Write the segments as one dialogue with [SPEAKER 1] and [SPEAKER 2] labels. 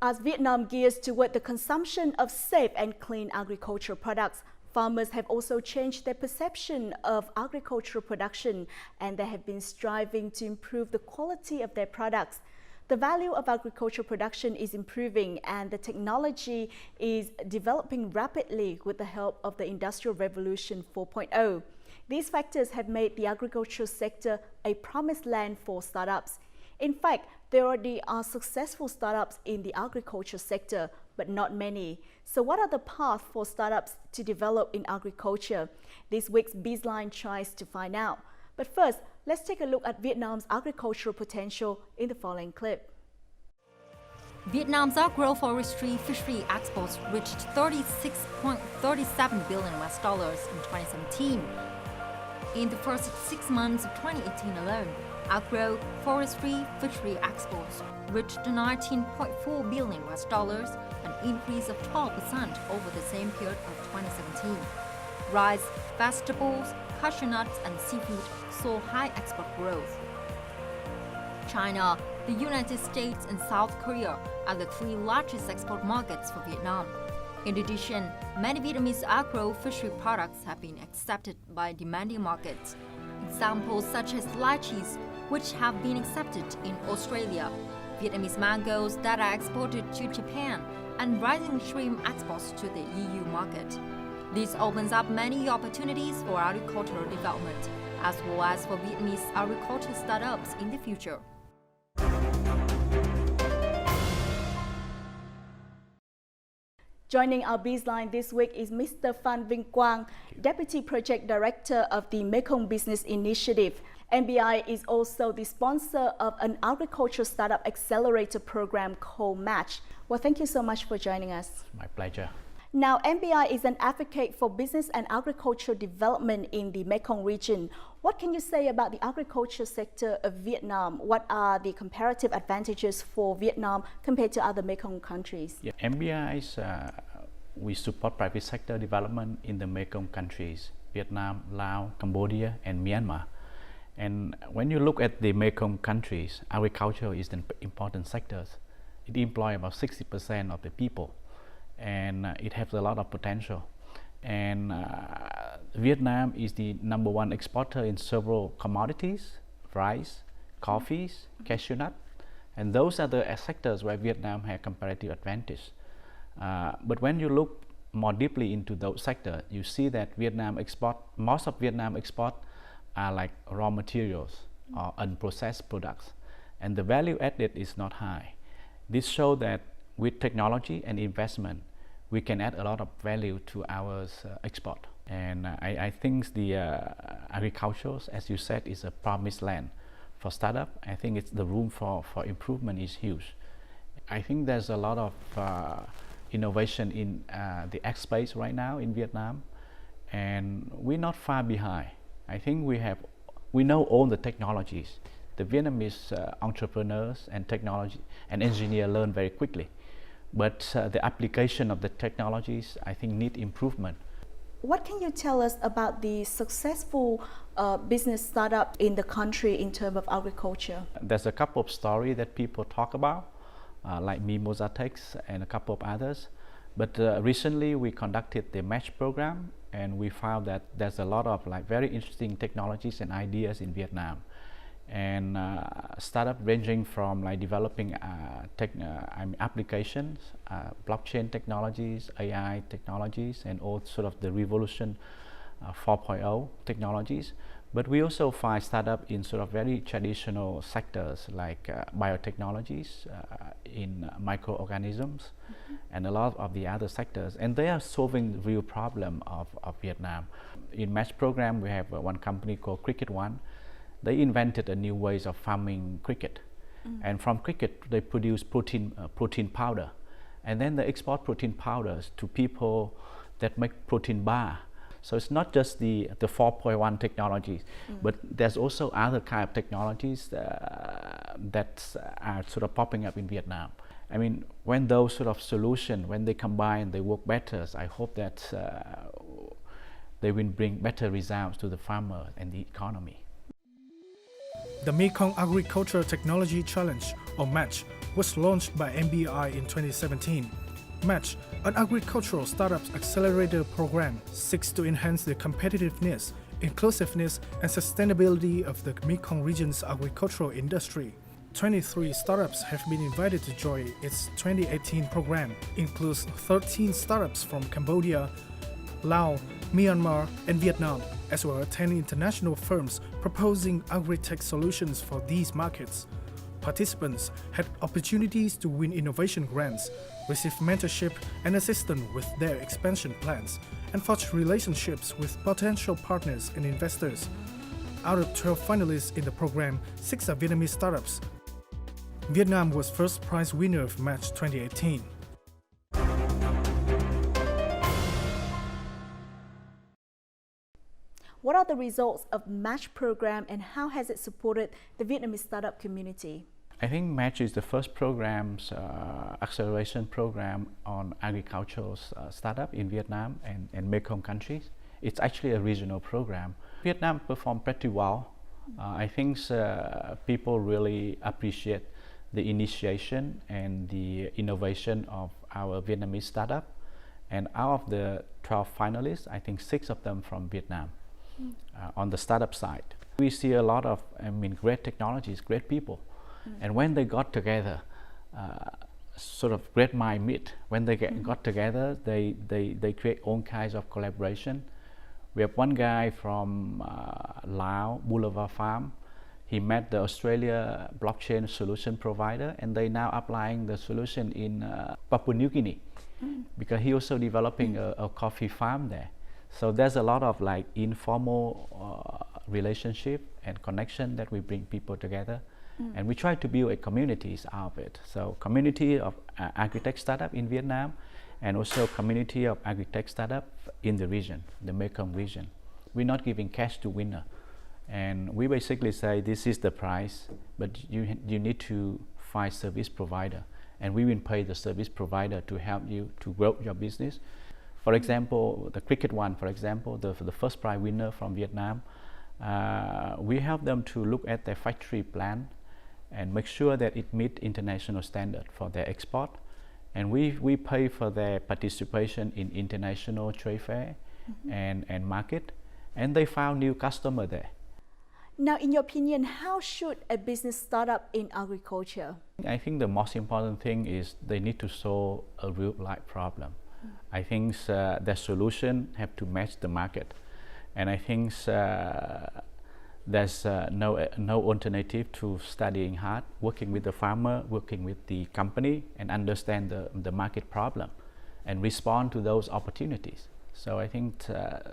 [SPEAKER 1] As Vietnam gears toward the consumption of safe and clean agricultural products, farmers have also changed their perception of agricultural production, and they have been striving to improve the quality of their products. The value of agricultural production is improving, and the technology is developing rapidly with the help of the Industrial Revolution 4.0. These factors have made the agricultural sector a promised land for startups. In fact, there already are successful startups in the agriculture sector, but not many. So what are the paths for startups to develop in agriculture? This week's Bizline tries to find out. But first, let's take a look at Vietnam's agricultural potential in the following clip.
[SPEAKER 2] Vietnam's agroforestry fishery exports reached $36.37 billion in 2017. In the first 6 months of 2018 alone, agroforestry fishery exports reached $19.4 billion, an increase of 12% over the same period of 2017. Rice, vegetables, cashew nuts, and seafood saw high export growth. China, the United States, and South Korea are the three largest export markets for Vietnam. In addition, many Vietnamese agro-fishery products have been accepted by demanding markets. Examples such as lychees, which have been accepted in Australia, Vietnamese mangoes that are exported to Japan, and rising shrimp exports to the EU market. This opens up many opportunities for agricultural development, as well as for Vietnamese agricultural startups in the future.
[SPEAKER 1] Joining our Bizline this week is Mr. Phan Vinh Quang, Deputy Project Director of the Mekong Business Initiative. MBI is also the sponsor of an agricultural startup accelerator program called Match. Well, thank you so much for joining us.
[SPEAKER 3] My pleasure.
[SPEAKER 1] Now, MBI is an advocate for business and agricultural development in the Mekong region. What can you say about the agriculture sector of Vietnam? What are the comparative advantages for Vietnam compared to other Mekong countries?
[SPEAKER 3] Yeah, MBI we support private sector development in the Mekong countries, Vietnam, Laos, Cambodia, and Myanmar. And when you look at the Mekong countries, agriculture is an important sector. It employs about 60% of the people, and it has a lot of potential. And Vietnam is the #1 exporter in several commodities: rice, coffees, cashew nut, and those are the sectors where Vietnam has comparative advantage. But when you look more deeply into those sectors, you see that most of Vietnam export are like raw materials or unprocessed products, and the value added is not high. This shows that with technology and investment, we can add a lot of value to our export. And I think the agriculture, as you said, is a promised land for startup. I think the room for improvement is huge. I think there's a lot of innovation in the ag space right now in Vietnam, and we're not far behind. I think we know all the technologies. The Vietnamese entrepreneurs and engineers learn very quickly, but the application of the technologies, I think, need improvement.
[SPEAKER 1] What can you tell us about the successful business startup in the country in terms of agriculture?
[SPEAKER 3] There's a couple of stories that people talk about, like Mimosa and a couple of others. But recently we conducted the Match program, and we found that there's a lot of very interesting technologies and ideas in Vietnam. And startup ranging from developing applications, blockchain technologies, AI technologies, and all sort of the revolution 4.0 technologies. But we also find startup in sort of very traditional sectors like biotechnologies, in microorganisms, and a lot of the other sectors. And they are solving the real problem of Vietnam. In Match program, we have one company called Cricket One. They invented a new ways of farming cricket, and from cricket they produce protein powder, and then they export protein powders to people that make protein bar. So it's not just the 4.1 technologies, but there's also other kind of technologies that are sort of popping up in Vietnam. I mean, when those sort of solutions, when they combine, they work better. So I hope that they will bring better results to the farmer and the economy.
[SPEAKER 4] The Mekong Agricultural Technology Challenge, or Match, was launched by MBI in 2017. Match, an agricultural startups accelerator program, seeks to enhance the competitiveness, inclusiveness, and sustainability of the Mekong region's agricultural industry. 23 startups have been invited to join its 2018 program, includes 13 startups from Cambodia, Laos, Myanmar, and Vietnam, as well as 10 international firms proposing agri-tech solutions for these markets. Participants had opportunities to win innovation grants, receive mentorship and assistance with their expansion plans, and forge relationships with potential partners and investors. Out of 12 finalists in the program, 6 are Vietnamese startups. Vietnam was first prize winner of Match 2018.
[SPEAKER 1] What are the results of Match program and how has it supported the Vietnamese startup community?
[SPEAKER 3] I think Match is the first acceleration program on agricultural startup in Vietnam and Mekong countries. It's actually a regional program. Vietnam performed pretty well. I think people really appreciate the initiation and the innovation of our Vietnamese startup. And out of the 12 finalists, I think 6 of them from Vietnam. On the startup side, we see a lot of great technologies, great people, and when they got together, sort of great mind meet. When they got together, they create all kinds of collaboration. We have one guy from Laos, Boulevard Farm. He met the Australia blockchain solution provider, and they now applying the solution in Papua New Guinea, because he also developing a coffee farm there. So there's a lot of like informal relationship and connection that we bring people together, and we try to build a communities out of it. So community of agri-tech startup in Vietnam, and also community of agri-tech startup in the region, the Mekong region. We're not giving cash to winner, and we basically say this is the price, but you need to find service provider, and we will pay the service provider to help you to grow your business. For example, the cricket one, for example, the first prize winner from Vietnam, we help them to look at their factory plan and make sure that it meets international standard for their export. And we pay for their participation in international trade fair and market, and they found new customer there.
[SPEAKER 1] Now, in your opinion, how should a business start up in agriculture?
[SPEAKER 3] I think the most important thing is they need to solve a real life problem. I think their solution have to match the market, and I think there's no alternative to studying hard, working with the farmer, working with the company, and understand the market problem, and respond to those opportunities. So I think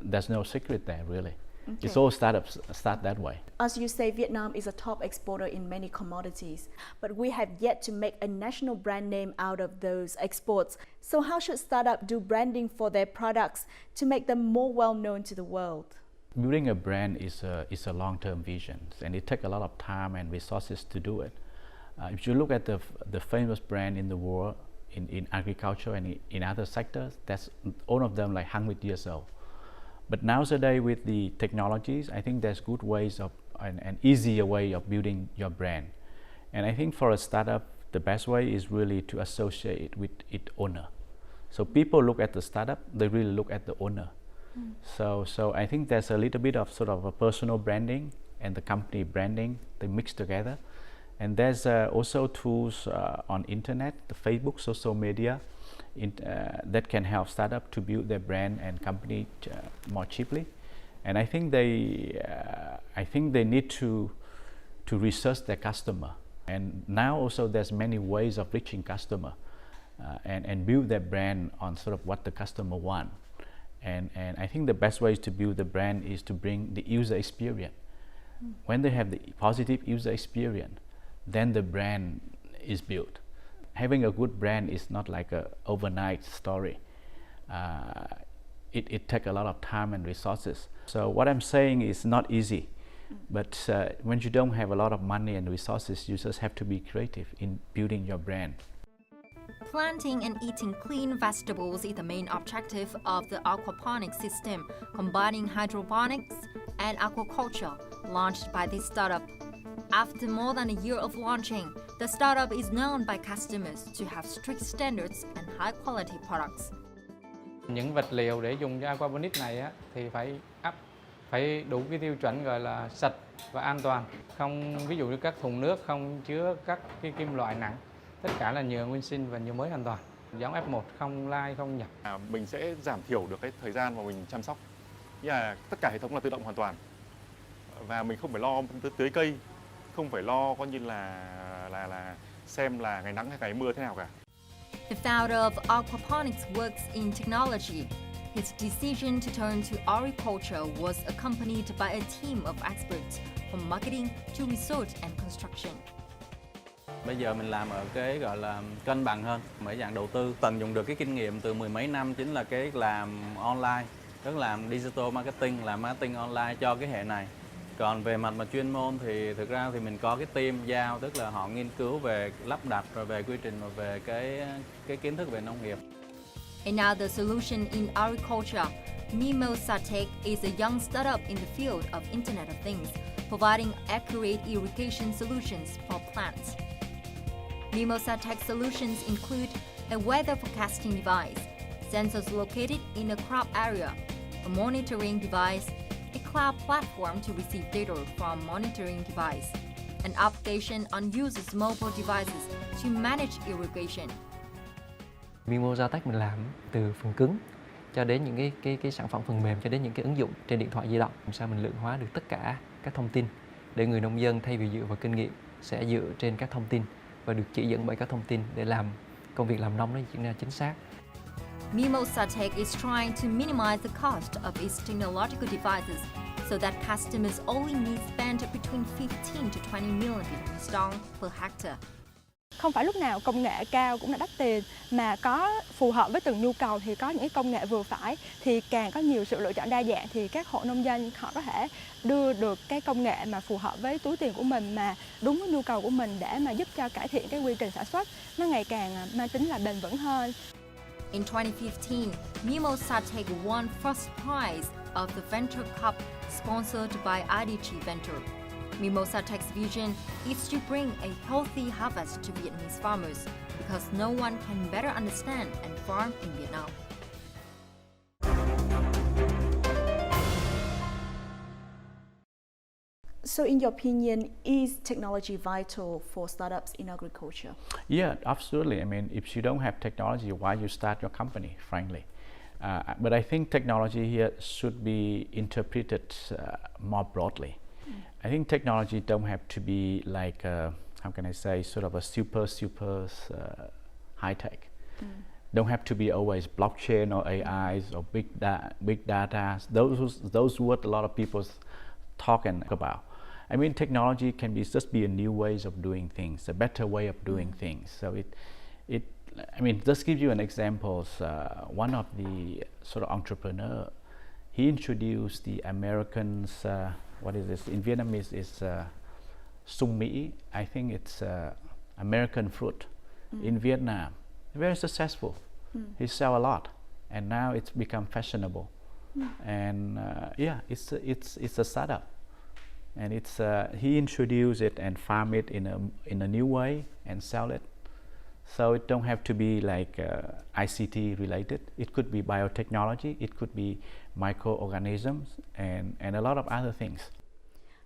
[SPEAKER 3] there's no secret there really. Okay. It's all startups start that way.
[SPEAKER 1] As you say, Vietnam is a top exporter in many commodities, but we have yet to make a national brand name out of those exports. So how should startups do branding for their products to make them more well known to the world?
[SPEAKER 3] Building a brand is a long-term vision, and it takes a lot of time and resources to do it. If you look at the famous brand in the world, in agriculture and in other sectors, that's all of them like 100 years old. But nowadays with the technologies, I think there's good ways of an easier way of building your brand. And I think for a startup, the best way is really to associate it with its owner. So people look at the startup, they really look at the owner. So I think there's a little bit of sort of a personal branding and the company branding, they mix together. And there's also tools on internet, the Facebook, social media, that can help startups to build their brand and company more cheaply. And I think they need to research their customer. And now also there's many ways of reaching customer and build their brand on sort of what the customer want. And I think the best way to build the brand is to bring the user experience. When they have the positive user experience, then the brand is built. Having a good brand is not like an overnight story. It takes a lot of time and resources. So what I'm saying is not easy, but when you don't have a lot of money and resources, you just have to be creative in building your brand.
[SPEAKER 2] Planting and eating clean vegetables is the main objective of the aquaponics system, combining hydroponics and aquaculture, launched by this startup. After more than a year of launching, The startup is known by customers to have strict standards and high-quality products.
[SPEAKER 5] Những vật liệu để dùng cho aquaponics này á, thì phải đủ cái tiêu chuẩn gọi là sạch và an toàn. Không, ví dụ như các thùng nước không chứa các cái kim loại nặng, tất cả là nhựa nguyên sinh và nhựa mới an toàn. Giống F1 không lai không nhập.
[SPEAKER 6] Mình sẽ giảm thiểu được cái thời gian mà mình chăm sóc. Như là tất cả hệ thống là tự động hoàn toàn và mình không phải lo tưới cây, không phải lo coi như là xem là ngày nắng hay ngày mưa thế nào cả.
[SPEAKER 2] The founder of aquaponics works in technology. His decision to turn to agriculture was accompanied by a team of experts from marketing to research and construction.
[SPEAKER 7] Bây giờ mình làm ở cái gọi là cân bằng hơn, mấy dạng đầu tư tận dụng được cái kinh nghiệm từ mười mấy năm, chính là cái làm online, tức là làm digital marketing, làm marketing online cho cái hệ này. Còn về mặt mà chuyên môn thì thực ra thì mình có cái team giao, tức là họ nghiên cứu về lắp đặt, rồi về quy trình, rồi về cái kiến thức về nông nghiệp.
[SPEAKER 2] Another solution in agriculture, Mimosatech is a young startup in the field of Internet of Things, providing accurate irrigation solutions for plants. Mimosatech solutions include a weather forecasting device, sensors located in a crop area, a monitoring device, a cloud platform to receive data from monitoring device, an application on users' mobile devices to manage irrigation.
[SPEAKER 8] Mimosatech mình làm từ phần cứng cho đến những cái sản phẩm phần mềm, cho đến những cái ứng dụng trên điện thoại di động. Làm sao mình lượng hóa được tất cả các thông tin để người nông dân thay vì dựa vào kinh nghiệm sẽ dựa trên các thông tin và được chỉ dẫn bởi các thông tin để làm công việc làm nông nó diễn ra chính xác.
[SPEAKER 2] Mimosatech is trying to minimize the cost of its technological devices so that customers only need spend between 15 to 20 million Vietnamese đồng per hectare.
[SPEAKER 9] Không phải lúc nào công nghệ cao cũng là đắt tiền, mà có phù hợp với từng nhu cầu thì có những công nghệ vừa phải, thì càng có nhiều sự lựa chọn đa dạng thì các hộ nông dân họ có thể đưa được cái công nghệ mà phù hợp với túi tiền của mình, mà đúng với nhu cầu của mình để mà giúp cho cải thiện cái quy trình sản xuất nó ngày càng mang tính là bền vững hơn.
[SPEAKER 2] In 2015, Mimosatech won first prize of the Venture Cup sponsored by IDG Venture. Mimosatech's vision is to bring a healthy harvest to Vietnamese farmers because no one can better understand and farm in Vietnam.
[SPEAKER 1] So in your opinion, is technology vital for startups in agriculture?
[SPEAKER 3] Yeah, absolutely. I mean, if you don't have technology, why you start your company, frankly? But I think technology here should be interpreted more broadly. I think technology don't have to be like, how can I say, sort of a super high tech. Don't have to be always blockchain or AIs or big data. Those what a lot of people talking about. I mean, technology can just be a new ways of doing things, a better way of doing things. So I mean, just give you an example. One of the sort of entrepreneur, he introduced the Americans. What is this? In Vietnamese, it's sung mỹ. I think it's American fruit in Vietnam. Very successful. He sell a lot, and now it's become fashionable. And yeah, it's a startup, and it's he introduced it and farm it in a new way and sell it. So it don't have to be like ICT related. It could be biotechnology. It could be microorganisms and a lot of other things.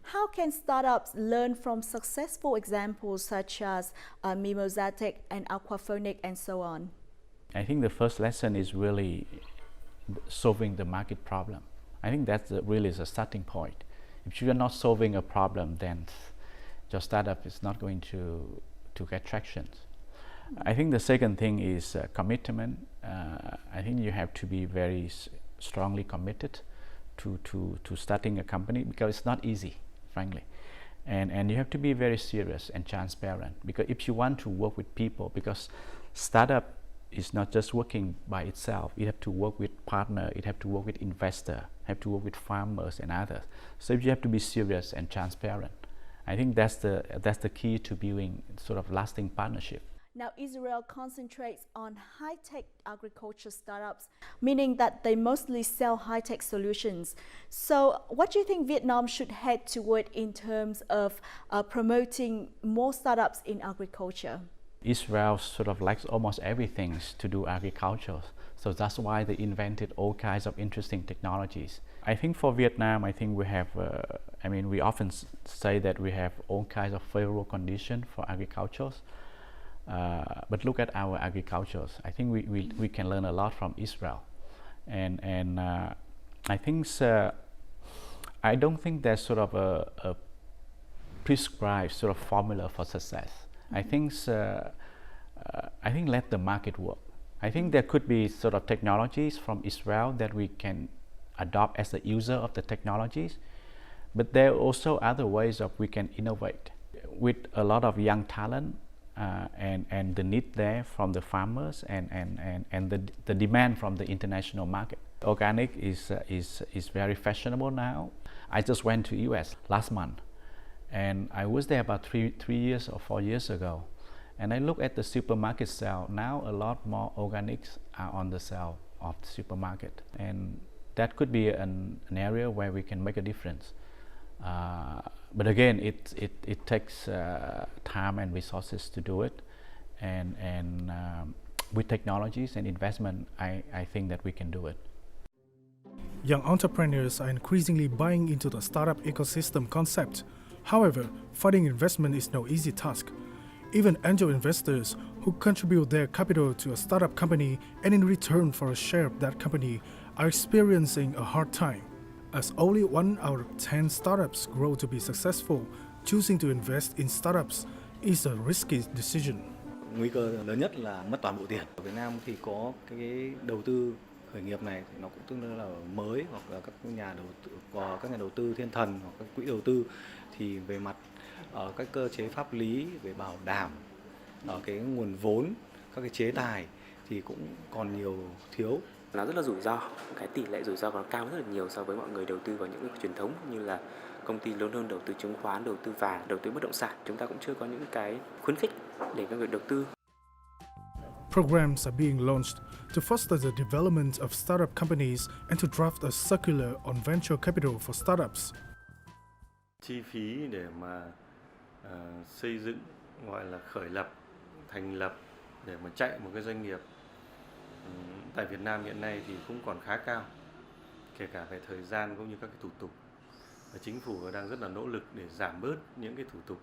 [SPEAKER 1] How can startups learn from successful examples such as Mimosatech and Aquaphonic and so on?
[SPEAKER 3] I think the first lesson is really solving the market problem. I think that's really is a starting point. If you are not solving a problem, then your startup is not going to get traction. I think the second thing is commitment. I think you have to be very strongly committed to starting a company because it's not easy, frankly. And you have to be very serious and transparent, because if you want to work with people, because startup is not just working by itself, you have to work with partner, you have to work with investor, have to work with farmers and others. So you have to be serious and transparent. I think that's the key to building sort of lasting partnership.
[SPEAKER 1] Now, Israel concentrates on high-tech agriculture startups, meaning that they mostly sell high-tech solutions. So what do you think Vietnam should head toward in terms of promoting more startups in agriculture?
[SPEAKER 3] Israel sort of likes almost everything to do agriculture. So that's why they invented all kinds of interesting technologies. I think for Vietnam, I think we have, we often say that we have all kinds of favorable conditions for agriculture. But look at our agriculture. I think we can learn a lot from Israel. And I think I don't think there's sort of a prescribed sort of formula for success. I think let the market work. I think there could be sort of technologies from Israel that we can adopt as a user of the technologies, but there are also other ways of we can innovate with a lot of young talent and the need there from the farmers and the demand from the international market. Organic is very fashionable now. I just went to US last month, and I was there about 3 years or 4 years ago. And I look at the supermarket sale. Now a lot more organics are on the sale of the supermarket. And that could be an area where we can make a difference. But again, it takes time and resources to do it. And with technologies and investment, I think that we can do it.
[SPEAKER 4] Young entrepreneurs are increasingly buying into the startup ecosystem concept. However, finding investment is no easy task. Even angel investors who contribute their capital to a startup company and in return for a share of that company are experiencing a hard time. As only 1 out of 10 startups grow to be successful, choosing to invest in startups is a risky decision.
[SPEAKER 10] Nguy cơ lớn nhất là mất toàn bộ tiền. Ở Việt Nam thì có cái đầu tư khởi nghiệp này thì nó cũng tương đối là mới, hoặc là các nhà đầu tư thiên thần hoặc các quỹ đầu tư thì về mặt các cơ chế pháp lý về bảo đảm, cái nguồn vốn, các cái chế tài thì cũng còn nhiều thiếu.
[SPEAKER 11] Nó rất là rủi ro, cái tỷ lệ rủi ro nó cao rất là nhiều so với mọi người đầu tư vào những cái truyền thống như là công ty lớn hơn đầu tư chứng khoán, đầu tư vàng, đầu tư bất động sản. Chúng ta cũng chưa có những cái khuyến khích để các người đầu tư.
[SPEAKER 4] Programs are being launched to foster the development of startup companies and to draft a circular on venture capital for startups.
[SPEAKER 12] Chi phí để mà xây dựng, gọi là khởi lập, thành lập để mà chạy một cái doanh nghiệp tại Việt Nam hiện nay thì cũng còn khá cao, kể cả về thời gian cũng như các cái thủ tục. Và chính phủ đang rất là nỗ lực để giảm bớt những cái thủ tục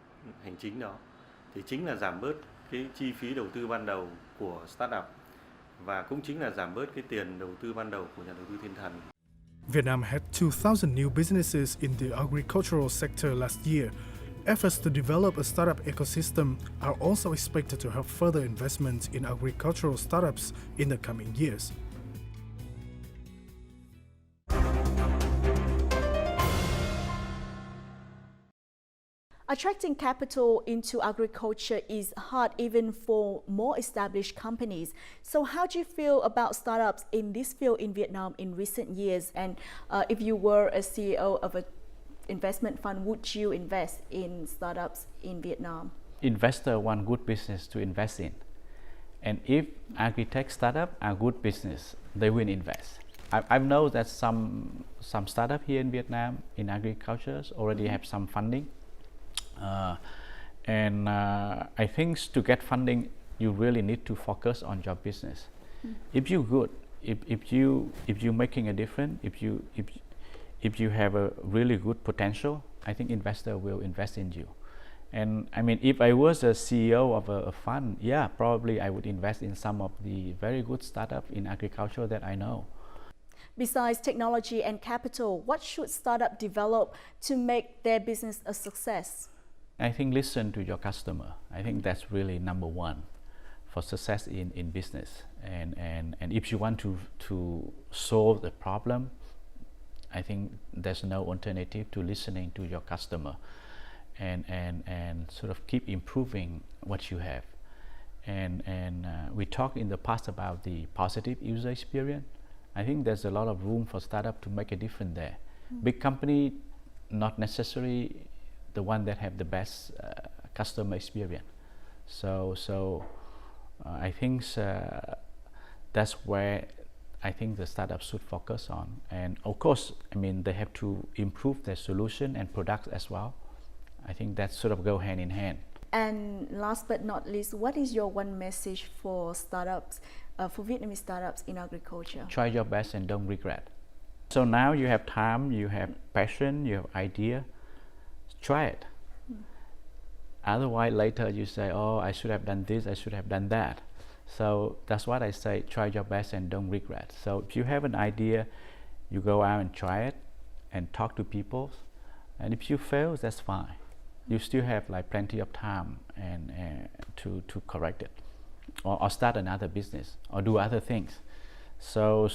[SPEAKER 12] hành chính đó, thì chính là giảm bớt cái chi phí đầu tư ban đầu của startup và cũng chính là giảm bớt cái tiền đầu tư ban đầu của nhà đầu tư thiên thần.
[SPEAKER 4] Vietnam had 2,000 new businesses in the agricultural sector last year. Efforts to develop a startup ecosystem are also expected to help further investment in agricultural startups in the coming years.
[SPEAKER 1] Attracting capital into agriculture is hard even for more established companies. So how do you feel about startups in this field in Vietnam in recent years? And if you were a CEO of an investment fund, would you invest in startups in Vietnam?
[SPEAKER 3] Investors want good business to invest in. And if agri-tech startups are good business, they will invest. I know that some startups here in Vietnam in agriculture already have some funding. I think to get funding, you really need to focus on your business. If you're good, if you're making a difference, if you have a really good potential, I think investor will invest in you. And I mean, if I was a CEO of a fund, yeah, probably I would invest in some of the very good startups in agriculture that I know.
[SPEAKER 1] Besides technology and capital, what should startups develop to make their business a success?
[SPEAKER 3] I think listen to your customer. I think that's really number one for success in business. And if you want to solve the problem, I think there's no alternative to listening to your customer and sort of keep improving what you have. And we talked in the past about the positive user experience. I think there's a lot of room for startup to make a difference there. Big company, not necessarily the one that have the best customer experience. So I think that's where I think the startups should focus on. And of course, I mean, they have to improve their solution and products as well. I think that sort of go hand in hand.
[SPEAKER 1] And last but not least, what is your one message for startups, for Vietnamese startups in agriculture?
[SPEAKER 3] Try your best and don't regret. So now you have time, you have passion, you have idea, try it. Otherwise later you say, oh, I should have done this, I should have done that. So that's what I say, try your best and don't regret. So if you have an idea, you go out and try it and talk to people. And if you fail, that's fine. You still have like plenty of time and to correct it, or start another business, or do other things. So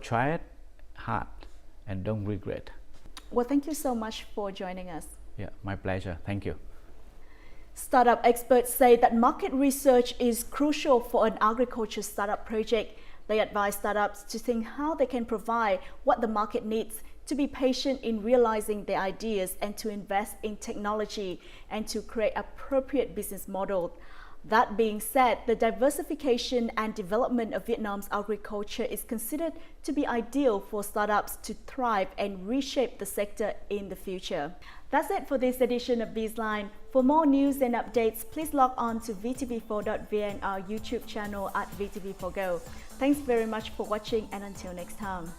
[SPEAKER 3] try it hard and don't regret.
[SPEAKER 1] Well, thank you so much for joining us.
[SPEAKER 3] Yeah, my pleasure. Thank you.
[SPEAKER 1] Startup experts say that market research is crucial for an agriculture startup project. They advise startups to think how they can provide what the market needs, to be patient in realizing their ideas, and to invest in technology and to create appropriate business model. That being said, the diversification and development of Vietnam's agriculture is considered to be ideal for startups to thrive and reshape the sector in the future. That's it for this edition of BizLine. For more news and updates, please log on to vtv4.vn, our YouTube channel at VTV4Go. Thanks very much for watching, and until next time.